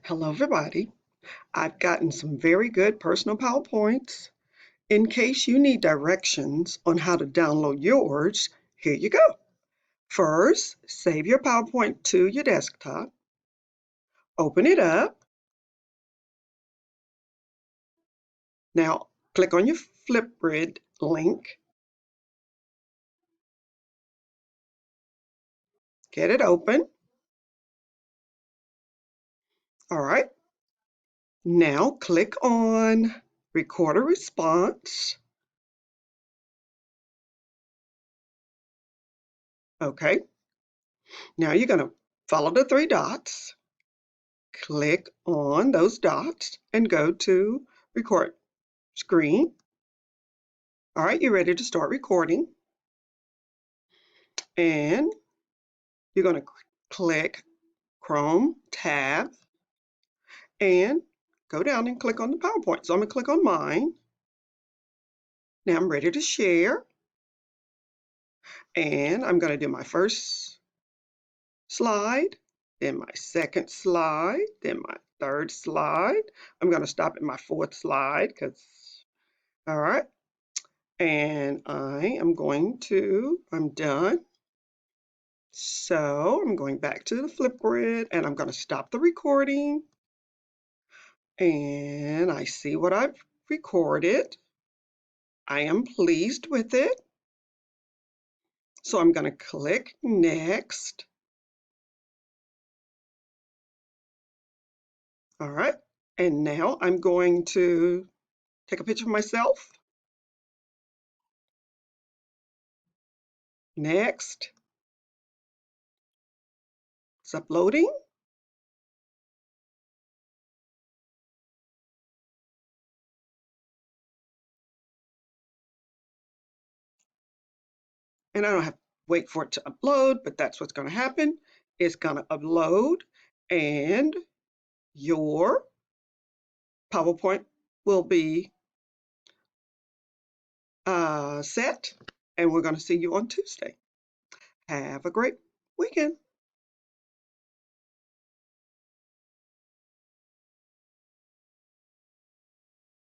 Hello, everybody. I've gotten some very good personal PowerPoints. In case you need directions on how to download yours, here you go. First, save your PowerPoint to your desktop. Open it up. Now, click on your Flipgrid link. Get it open. All right. Now, click on Record a Response. Okay. Now, you're going to follow the three dots. Click on those dots and go to Record Screen. All right, you're ready to start recording. And you're going to click Chrome tab and go down and click on the PowerPoint. So I'm going to click on mine. Now I'm ready to share. And I'm going to do my first slide, then my second slide, then my third slide. I'm going to stop at my fourth slide all right. And I'm done. So I'm going back to the Flipgrid and I'm going to stop the recording. And I see what I've recorded. I am pleased with it. So I'm going to click Next. All right. And now I'm going to take a picture of myself. Next. It's uploading. And I don't have to wait for it to upload, but that's what's going to happen. It's going to upload and your PowerPoint will be set. And we're going to see you on Tuesday. Have a great weekend.